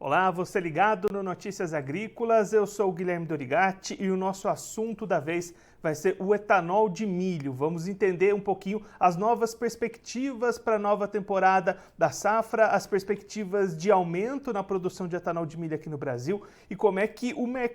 Olá, você ligado no Notícias Agrícolas, eu sou o Guilherme Dorigatti e o nosso assunto da vez vai ser o etanol de milho. Vamos entender um pouquinho as novas perspectivas para a nova temporada da safra, as perspectivas de aumento na produção de etanol de milho aqui no Brasil e como é que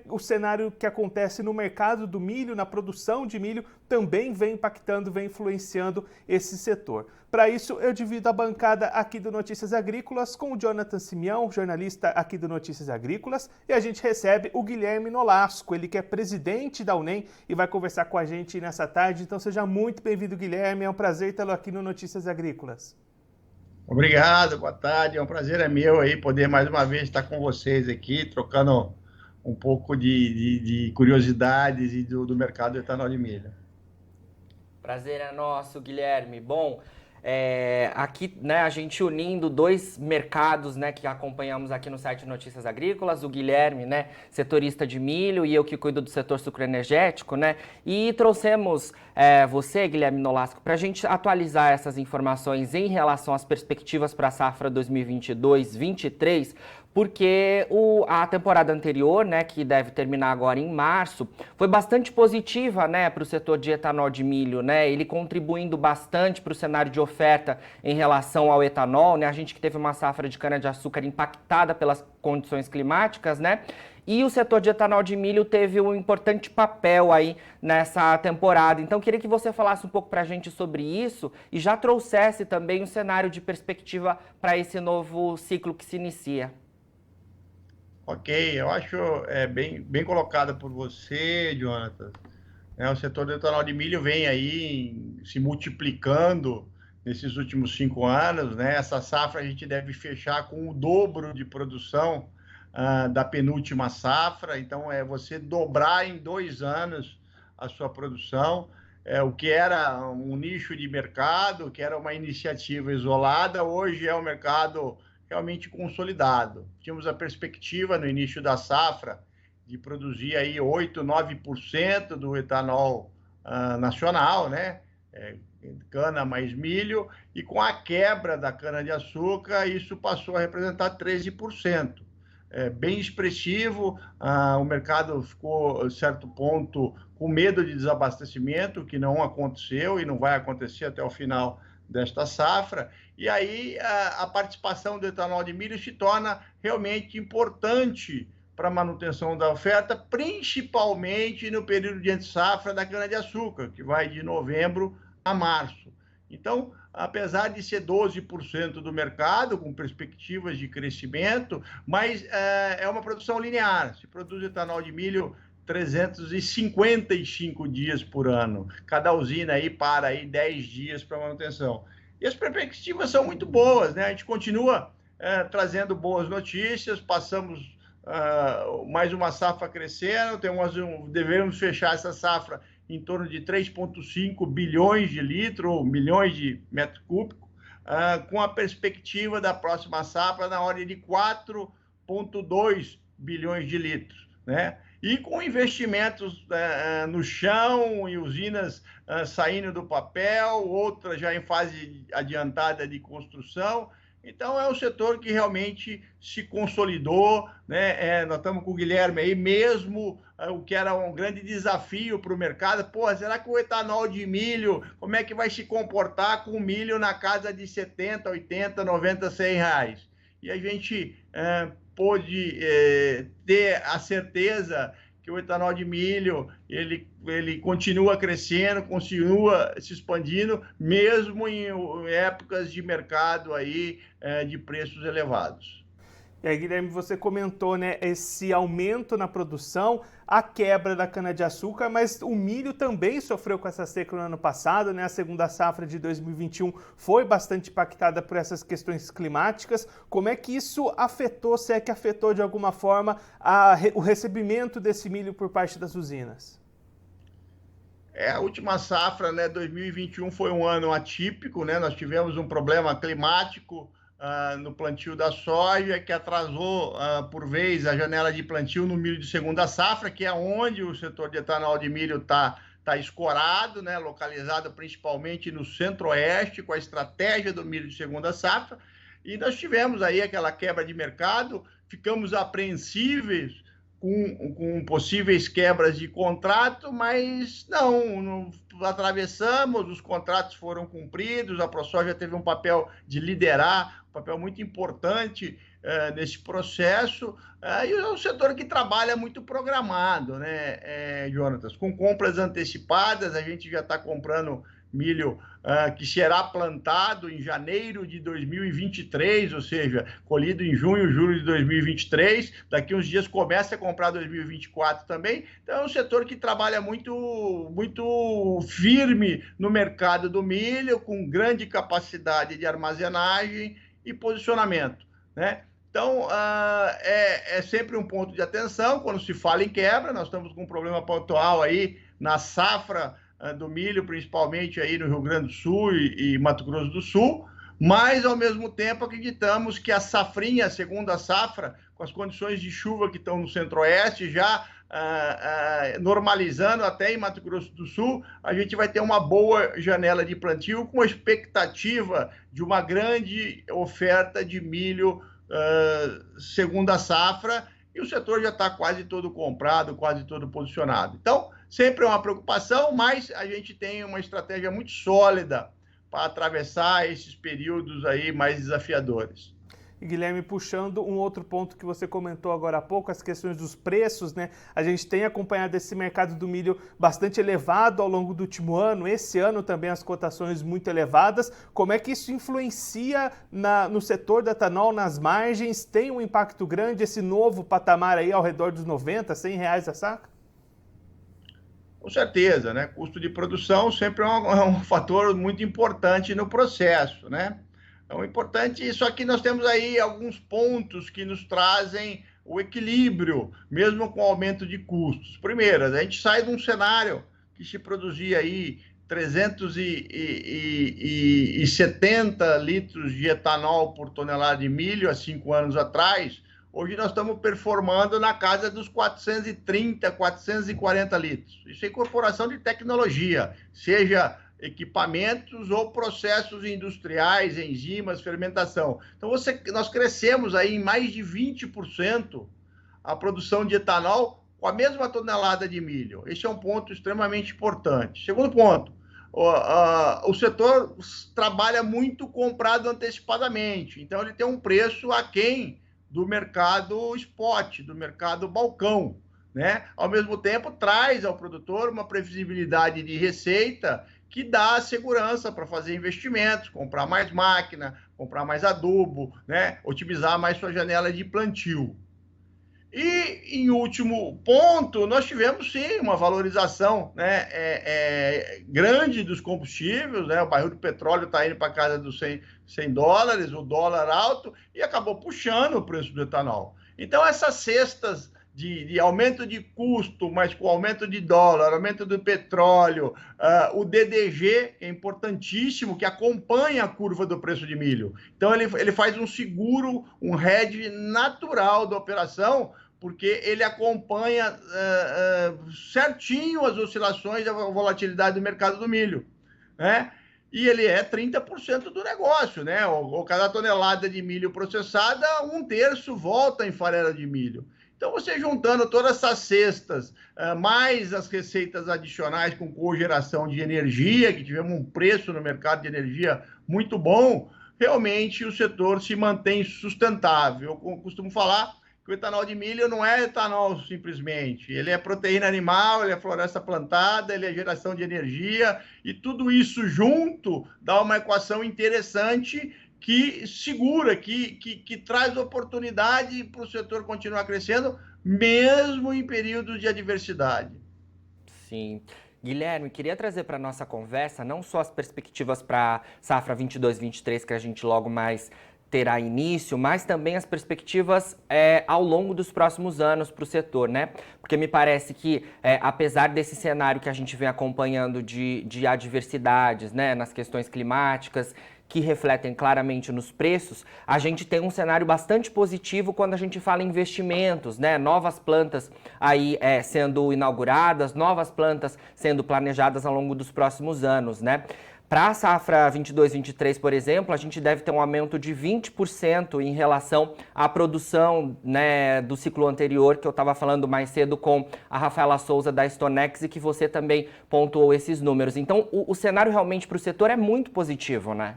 o cenário que acontece no mercado do milho, na produção de milho, também vem impactando, vem influenciando esse setor. Para isso, eu divido a bancada aqui do Notícias Agrícolas com o Jonathan Simeão, jornalista aqui do Notícias Agrícolas, e a gente recebe o Guilherme Nolasco, ele que é presidente da UNEM e vai conversar com a gente nessa tarde. Então seja muito bem-vindo, Guilherme, é um prazer tê-lo aqui no Notícias Agrícolas. Obrigado, boa tarde, é um prazer meu aí poder mais uma vez estar com vocês aqui, trocando um pouco de curiosidades e do mercado do etanol de milho. Prazer é nosso, Guilherme. Bom, aqui, né, a gente unindo dois mercados, né, que acompanhamos aqui no site Notícias Agrícolas, o Guilherme, né, setorista de milho, e eu que cuido do setor sucroenergético, né, e trouxemos você, Guilherme Nolasco, para a gente atualizar essas informações em relação às perspectivas para a safra 2022-23, porque a temporada anterior, né, que deve terminar agora em março, foi bastante positiva, né, para o setor de etanol de milho, né, ele contribuindo bastante para o cenário de oferta em relação ao etanol, né, a gente que teve uma safra de cana-de-açúcar impactada pelas condições climáticas, né, e o setor de etanol de milho teve um importante papel aí nessa temporada. Então, queria que você falasse um pouco para a gente sobre isso e já trouxesse também um cenário de perspectiva para esse novo ciclo que se inicia. Ok, eu acho bem colocado por você, Jonathan. O setor do etanol de milho vem aí se multiplicando nesses últimos 5 anos, né? Essa safra a gente deve fechar com o dobro de produção da penúltima safra. Então, você dobrar em 2 anos a sua produção. O que era um nicho de mercado, que era uma iniciativa isolada, hoje é um mercado realmente consolidado. Tínhamos a perspectiva no início da safra de produzir aí 8%, 9% do etanol nacional, né? Cana mais milho, e com a quebra da cana-de-açúcar, isso passou a representar 13%. Bem expressivo, o mercado ficou, a certo ponto, com medo de desabastecimento, que não aconteceu e não vai acontecer até o final desta safra, e aí a participação do etanol de milho se torna realmente importante para a manutenção da oferta, principalmente no período de entre-safra da cana-de-açúcar, que vai de novembro a março. Então, apesar de ser 12% do mercado, com perspectivas de crescimento, mas é uma produção linear. Se produz etanol de milho 355 dias por ano. Cada usina aí para aí 10 dias para manutenção. E as perspectivas são muito boas, né? A gente continua trazendo boas notícias, passamos mais uma safra crescendo, devemos fechar essa safra em torno de 3,5 bilhões de litros, ou milhões de metros cúbicos, com a perspectiva da próxima safra na ordem de 4,2 bilhões de litros, né? E com investimentos no chão e usinas saindo do papel, outras já em fase adiantada de construção. Então, é um setor que realmente se consolidou, né? Nós estamos com o Guilherme aí, mesmo o que era um grande desafio para o mercado. Pô, será que o etanol de milho, como é que vai se comportar com o milho na casa de 70, 80, 90, 100 reais? E a gente pôde ter a certeza que o etanol de milho ele continua crescendo, continua se expandindo, mesmo em épocas de mercado aí, de preços elevados. E aí, Guilherme, você comentou, né, esse aumento na produção, a quebra da cana-de-açúcar, mas o milho também sofreu com essa seca no ano passado, né? A segunda safra de 2021 foi bastante impactada por essas questões climáticas. Como é que isso afetou, se é que afetou de alguma forma, o recebimento desse milho por parte das usinas? A última safra, né, 2021 foi um ano atípico, né? Nós tivemos um problema climático no plantio da soja, que atrasou, por vez, a janela de plantio no milho de segunda safra, que é onde o setor de etanol de milho está escorado, né, localizado principalmente no centro-oeste, com a estratégia do milho de segunda safra. E nós tivemos aí aquela quebra de mercado, ficamos apreensíveis com possíveis quebras de contrato, mas não atravessamos, os contratos foram cumpridos, a ProSoja teve um papel de liderar, um papel muito importante nesse processo, e é um setor que trabalha muito programado, né, Jonatas? Com compras antecipadas, a gente já está comprando milho que será plantado em janeiro de 2023, ou seja, colhido em junho, julho de 2023. Daqui uns dias começa a comprar 2024 também. Então, é um setor que trabalha muito, muito firme no mercado do milho, com grande capacidade de armazenagem e posicionamento, né? Então, é sempre um ponto de atenção quando se fala em quebra. Nós estamos com um problema pontual aí na safra do milho, principalmente aí no Rio Grande do Sul e Mato Grosso do Sul, mas, ao mesmo tempo, acreditamos que a safrinha, a segunda safra, com as condições de chuva que estão no Centro-Oeste, já normalizando até em Mato Grosso do Sul, a gente vai ter uma boa janela de plantio com a expectativa de uma grande oferta de milho segunda safra, e o setor já está quase todo comprado, quase todo posicionado. Então, sempre é uma preocupação, mas a gente tem uma estratégia muito sólida para atravessar esses períodos aí mais desafiadores. E, Guilherme, puxando um outro ponto que você comentou agora há pouco, as questões dos preços, né? A gente tem acompanhado esse mercado do milho bastante elevado ao longo do último ano, esse ano também as cotações muito elevadas. Como é que isso influencia no setor do etanol, nas margens? Tem um impacto grande esse novo patamar aí ao redor dos R$90, R$100 a saca? Com certeza, né? Custo de produção sempre é um fator muito importante no processo, né? Então, importante, só que nós temos aí alguns pontos que nos trazem o equilíbrio, mesmo com o aumento de custos. Primeiro, a gente sai de um cenário que se produzia aí 370 litros de etanol por tonelada de milho há 5 anos atrás. Hoje nós estamos performando na casa dos 430, 440 litros. Isso é incorporação de tecnologia, seja equipamentos ou processos industriais, enzimas, fermentação. Então, nós crescemos aí em mais de 20% a produção de etanol com a mesma tonelada de milho. Esse é um ponto extremamente importante. Segundo ponto, o setor trabalha muito comprado antecipadamente. Então, ele tem um preço aquém do mercado spot, do mercado balcão, né? Ao mesmo tempo, traz ao produtor uma previsibilidade de receita que dá segurança para fazer investimentos, comprar mais máquina, comprar mais adubo, né? Otimizar mais sua janela de plantio. E, em último ponto, nós tivemos, sim, uma valorização, né, grande dos combustíveis, né? O barril do petróleo está indo para casa dos $100, o dólar alto, e acabou puxando o preço do etanol. Então, essas cestas de aumento de custo, mas com aumento de dólar, aumento do petróleo, o DDG, que é importantíssimo, que acompanha a curva do preço de milho. Então, ele faz um seguro, um hedge natural da operação, porque ele acompanha certinho as oscilações, a volatilidade do mercado do milho, né? E ele é 30% do negócio, né? Cada tonelada de milho processada, 1/3 volta em farela de milho. Então, você juntando todas essas cestas, mais as receitas adicionais com cogeração de energia, que tivemos um preço no mercado de energia muito bom, realmente o setor se mantém sustentável. Eu costumo falar que o etanol de milho não é etanol simplesmente, ele é proteína animal, ele é floresta plantada, ele é geração de energia, e tudo isso junto dá uma equação interessante que segura, que traz oportunidade para o setor continuar crescendo, mesmo em períodos de adversidade. Sim. Guilherme, queria trazer para a nossa conversa não só as perspectivas para safra 22-23, que a gente logo mais terá início, mas também as perspectivas ao longo dos próximos anos para o setor, né? Porque me parece que, apesar desse cenário que a gente vem acompanhando de adversidades, né, nas questões climáticas, que refletem claramente nos preços, a gente tem um cenário bastante positivo quando a gente fala em investimentos, né? Novas plantas aí sendo inauguradas, novas plantas sendo planejadas ao longo dos próximos anos, né? Para a safra 22-23, por exemplo, a gente deve ter um aumento de 20% em relação à produção, né, do ciclo anterior, que eu estava falando mais cedo com a Rafaela Souza da Stonex e que você também pontuou esses números. Então, o cenário realmente para o setor é muito positivo, né?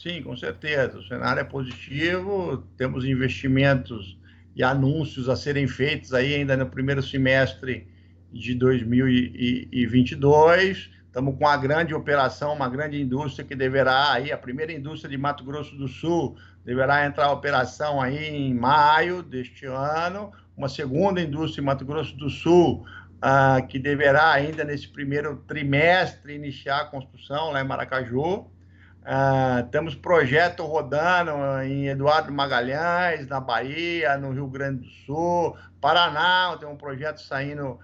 Sim, com certeza. O cenário é positivo, temos investimentos e anúncios a serem feitos aí ainda no primeiro semestre de 2022. Estamos com uma grande operação, uma grande indústria que deverá, aí, a primeira indústria de Mato Grosso do Sul, deverá entrar em operação aí em maio deste ano, uma segunda indústria em Mato Grosso do Sul, que deverá ainda nesse primeiro trimestre iniciar a construção lá em Maracaju. Temos projeto rodando em Eduardo Magalhães, na Bahia, no Rio Grande do Sul, Paraná, tem um projeto saindo,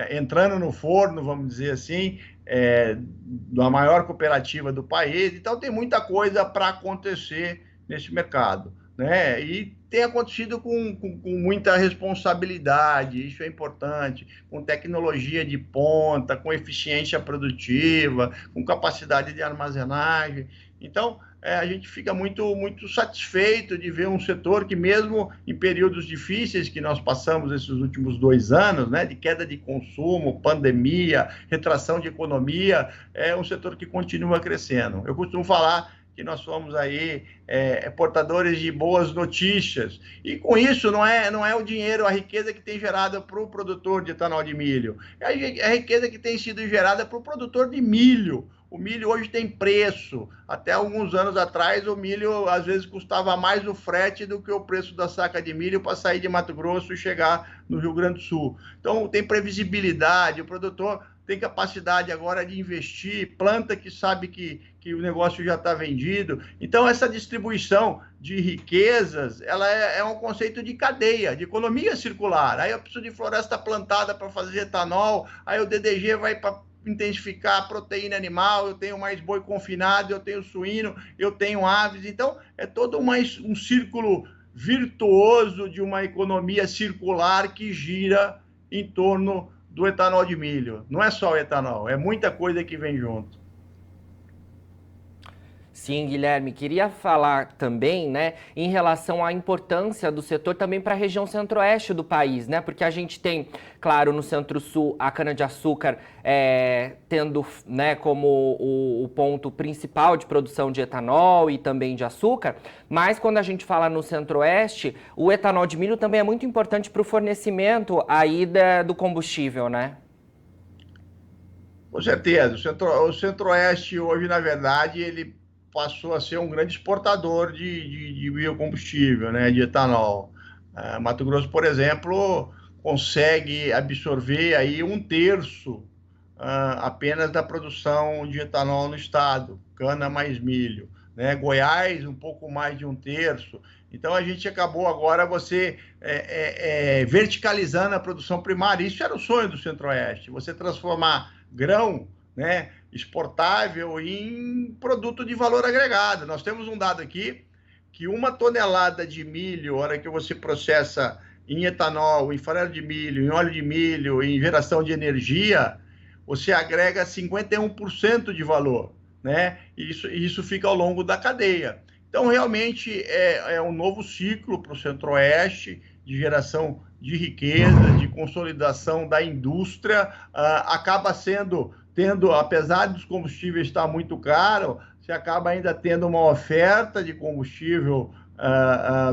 entrando no forno, vamos dizer assim, da maior cooperativa do país. Então, tem muita coisa para acontecer nesse mercado, né? E tem acontecido com muita responsabilidade, isso é importante, com tecnologia de ponta, com eficiência produtiva, com capacidade de armazenagem. Então, a gente fica muito, muito satisfeito de ver um setor que, mesmo em períodos difíceis que nós passamos esses últimos 2 anos, né, de queda de consumo, pandemia, retração de economia, é um setor que continua crescendo. Eu costumo falar que nós somos aí portadores de boas notícias. E com isso não é o dinheiro, a riqueza que tem gerado para o produtor de etanol de milho. É a riqueza que tem sido gerada para o produtor de milho. O milho hoje tem preço. Até alguns anos atrás, o milho às vezes custava mais o frete do que o preço da saca de milho para sair de Mato Grosso e chegar no Rio Grande do Sul. Então, tem previsibilidade, o produtor tem capacidade agora de investir, planta que sabe que o negócio já está vendido. Então, essa distribuição de riquezas, ela é um conceito de cadeia, de economia circular. Aí eu preciso de floresta plantada para fazer etanol, aí o DDG vai para intensificar a proteína animal, eu tenho mais boi confinado, eu tenho suíno, eu tenho aves. Então, é todo um círculo virtuoso de uma economia circular que gira em torno do etanol de milho. Não é só o etanol, é muita coisa que vem junto. Sim, Guilherme, queria falar também, né, em relação à importância do setor também para a região centro-oeste do país, né, porque a gente tem, claro, no centro-sul a cana-de-açúcar tendo, né, como o ponto principal de produção de etanol e também de açúcar, mas quando a gente fala no centro-oeste, o etanol de milho também é muito importante para o fornecimento aí do combustível, né? Com certeza, o centro-oeste hoje, na verdade, ele passou a ser um grande exportador de biocombustível, né, de etanol. Mato Grosso, por exemplo, consegue absorver aí 1/3 apenas da produção de etanol no estado, cana mais milho. Né? Goiás, um pouco mais de 1/3. Então, a gente acabou agora verticalizando a produção primária. Isso era o sonho do Centro-Oeste, você transformar grão, né, exportável em produto de valor agregado. Nós temos um dado aqui que 1 tonelada de milho, a hora que você processa em etanol, em farelo de milho, em óleo de milho, em geração de energia, você agrega 51% de valor, né? E isso fica ao longo da cadeia. Então, realmente, é um novo ciclo para o Centro-Oeste de geração de riqueza, de consolidação da indústria, acaba tendo, apesar dos combustíveis estar muito caro, você acaba ainda tendo uma oferta de combustível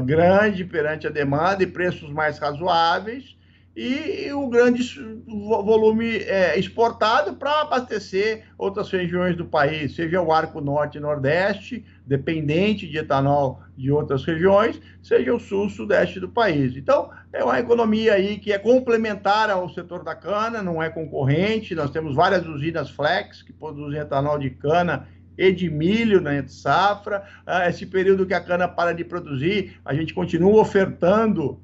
grande perante a demanda e preços mais razoáveis, e o grande volume exportado para abastecer outras regiões do país, seja o Arco Norte e Nordeste, dependente de etanol de outras regiões, seja o Sul, Sudeste do país. Então, é uma economia aí que é complementar ao setor da cana, não é concorrente. Nós temos várias usinas flex que produzem etanol de cana e de milho na entre safra. Esse período que a cana para de produzir, a gente continua ofertando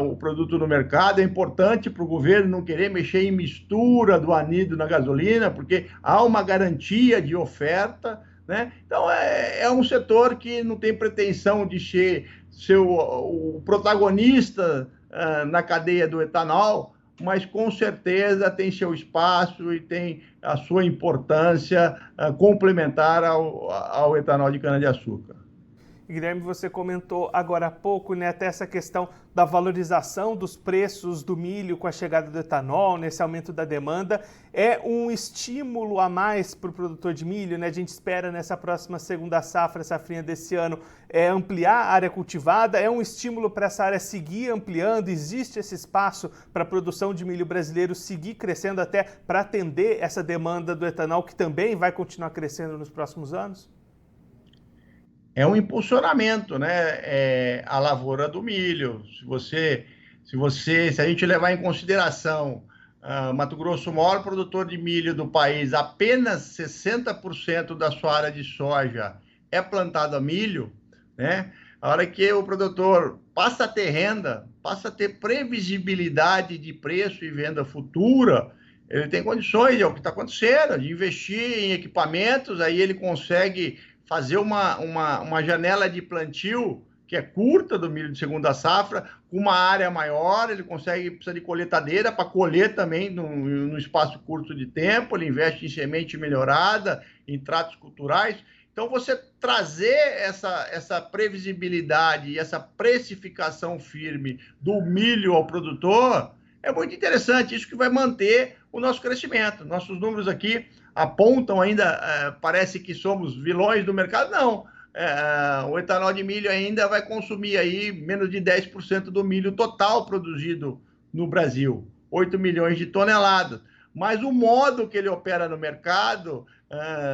o produto no mercado. É importante para o governo não querer mexer em mistura do anido na gasolina, porque há uma garantia de oferta, né? Então, é um setor que não tem pretensão de ser o protagonista na cadeia do etanol, mas com certeza tem seu espaço e tem a sua importância complementar ao etanol de cana-de-açúcar. Guilherme, você comentou agora há pouco, né, até essa questão da valorização dos preços do milho com a chegada do etanol, nesse aumento da demanda. É um estímulo a mais para o produtor de milho, né? A gente espera nessa próxima segunda safra, safrinha desse ano, ampliar a área cultivada. É um estímulo para essa área seguir ampliando? Existe esse espaço para a produção de milho brasileiro seguir crescendo até para atender essa demanda do etanol, que também vai continuar crescendo nos próximos anos? É um impulsionamento, né? A lavoura do milho. Se a gente levar em consideração Mato Grosso, o maior produtor de milho do país, apenas 60% da sua área de soja é plantado a milho, né? A hora que o produtor passa a ter renda, passa a ter previsibilidade de preço e venda futura, ele tem condições, é o que está acontecendo, de investir em equipamentos, aí ele consegue fazer uma janela de plantio que é curta do milho de segunda safra, com uma área maior, ele precisa de colheitadeira para colher também no espaço curto de tempo, ele investe em semente melhorada, em tratos culturais. Então, você trazer essa previsibilidade e essa precificação firme do milho ao produtor é muito interessante, isso que vai manter o nosso crescimento. Nossos números aqui apontam ainda, parece que somos vilões do mercado, não. O etanol de milho ainda vai consumir aí menos de 10% do milho total produzido no Brasil, 8 milhões de toneladas. Mas o modo que ele opera no mercado,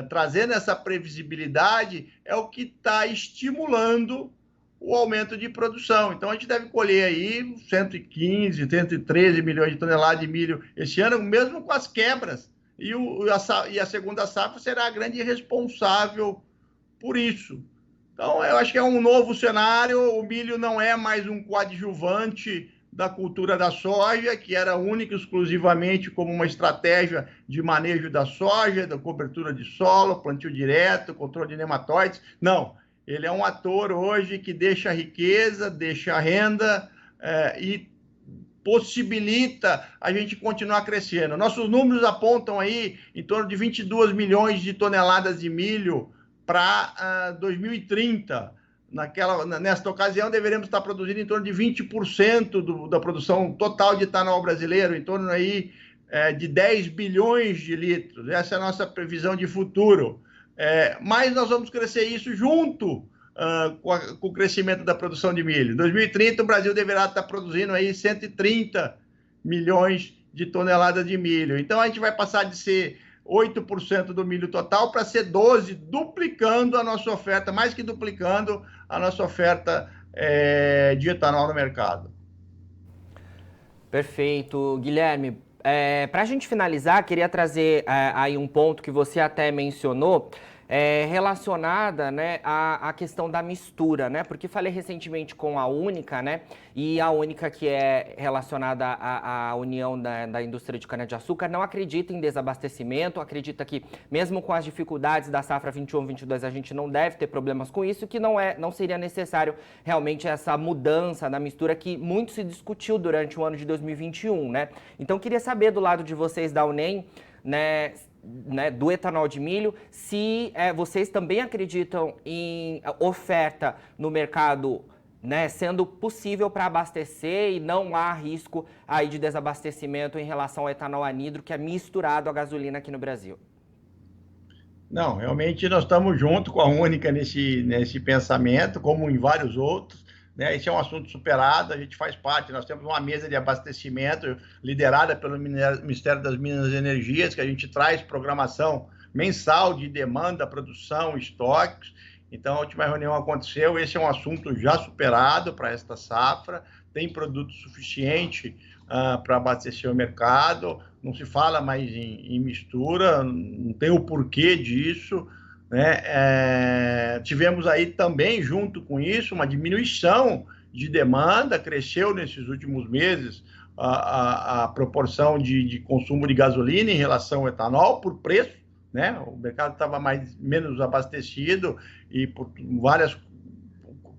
trazendo essa previsibilidade, é o que está estimulando o aumento de produção. Então, a gente deve colher aí 115, 113 milhões de toneladas de milho esse ano, mesmo com as quebras. E a segunda safra será a grande responsável por isso. Então, eu acho que é um novo cenário. O milho não é mais um coadjuvante da cultura da soja, que era única e exclusivamente como uma estratégia de manejo da soja, da cobertura de solo, plantio direto, controle de nematóides. Não, ele é um ator hoje que deixa riqueza, deixa renda e possibilita a gente continuar crescendo. Nossos números apontam aí em torno de 22 milhões de toneladas de milho para 2030. Nesta ocasião, deveremos estar produzindo em torno de 20% da produção total de etanol brasileiro, em torno aí de 10 bilhões de litros. Essa é a nossa previsão de futuro. Mas nós vamos crescer isso junto com o crescimento da produção de milho. Em 2030, o Brasil deverá estar produzindo aí 130 milhões de toneladas de milho. Então, a gente vai passar de ser 8% do milho total para ser 12%, duplicando a nossa oferta, mais que duplicando a nossa oferta de etanol no mercado. Perfeito. Guilherme, para a gente finalizar, queria trazer aí um ponto que você até mencionou, relacionada, né, à questão da mistura, né? Porque falei recentemente com a Única, né? E a Única, que é relacionada à união da indústria de cana-de-açúcar, não acredita em desabastecimento, acredita que mesmo com as dificuldades da safra 21-22 a gente não deve ter problemas com isso, que não seria necessário realmente essa mudança na mistura que muito se discutiu durante o ano de 2021, né? Então queria saber do lado de vocês da UNEM, né, do etanol de milho, se vocês também acreditam em oferta no mercado, né, sendo possível para abastecer e não há risco aí de desabastecimento em relação ao etanol anidro, que é misturado à gasolina aqui no Brasil. Não, realmente nós estamos junto com a Única nesse pensamento, como em vários outros. Esse é um assunto superado, a gente faz parte, nós temos uma mesa de abastecimento liderada pelo Ministério das Minas e Energias, que a gente traz programação mensal de demanda, produção, estoques. Então, a última reunião aconteceu, esse é um assunto já superado para esta safra, tem produto suficiente para abastecer o mercado, não se fala mais em mistura, não tem o porquê disso. Tivemos aí também, junto com isso, uma diminuição de demanda, cresceu nesses últimos meses a proporção de consumo de gasolina em relação ao etanol, por preço, né? O mercado estava menos abastecido e por várias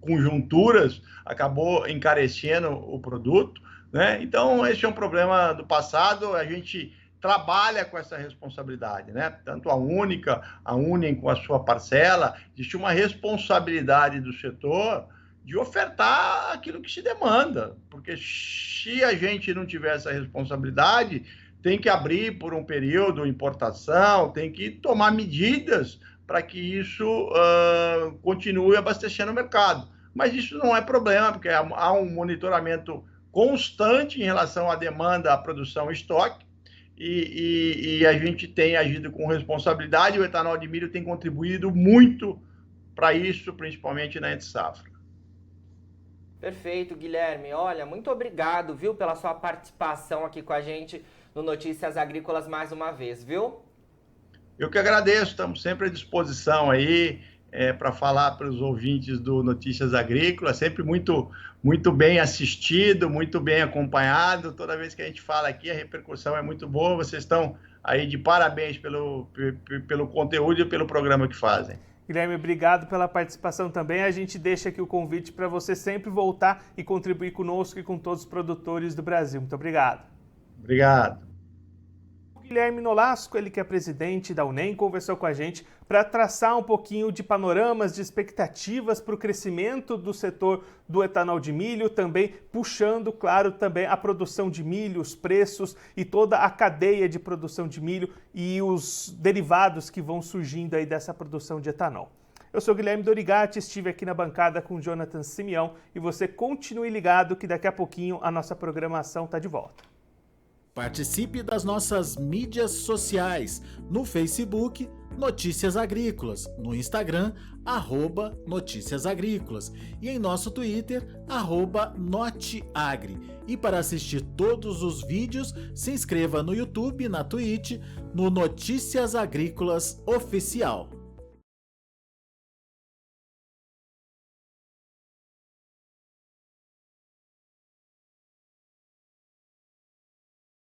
conjunturas acabou encarecendo o produto, né? Então, esse é um problema do passado, a gente trabalha com essa responsabilidade, né? Tanto a Unem com a sua parcela, existe uma responsabilidade do setor de ofertar aquilo que se demanda, porque se a gente não tiver essa responsabilidade, tem que abrir por um período importação, tem que tomar medidas para que isso continue abastecendo o mercado. Mas isso não é problema, porque há um monitoramento constante em relação à demanda, à produção e estoque, e a gente tem agido com responsabilidade. O etanol de milho tem contribuído muito para isso, principalmente na entre-safra. Perfeito, Guilherme. Olha, muito obrigado, viu, pela sua participação aqui com a gente no Notícias Agrícolas mais uma vez, viu? Eu que agradeço, estamos sempre à disposição aí para falar para os ouvintes do Notícias Agrícolas, sempre muito bem assistido, muito bem acompanhado. Toda vez que a gente fala aqui, a repercussão é muito boa. Vocês estão aí de parabéns pelo conteúdo e pelo programa que fazem. Guilherme, obrigado pela participação também. A gente deixa aqui o convite para você sempre voltar e contribuir conosco e com todos os produtores do Brasil. Muito obrigado. Obrigado. O Guilherme Nolasco, ele que é presidente da UNEM, conversou com a gente para traçar um pouquinho de panoramas, de expectativas para o crescimento do setor do etanol de milho, também puxando, claro, também a produção de milho, os preços e toda a cadeia de produção de milho e os derivados que vão surgindo aí dessa produção de etanol. Eu sou Guilherme Dorigatti, estive aqui na bancada com Jonathan Simeão e você continue ligado que daqui a pouquinho a nossa programação está de volta. Participe das nossas mídias sociais, no Facebook, Notícias Agrícolas, no Instagram, @Notícias Agrícolas e em nosso Twitter, @Noteagri. E para assistir todos os vídeos, se inscreva no YouTube, na Twitch, no Notícias Agrícolas Oficial.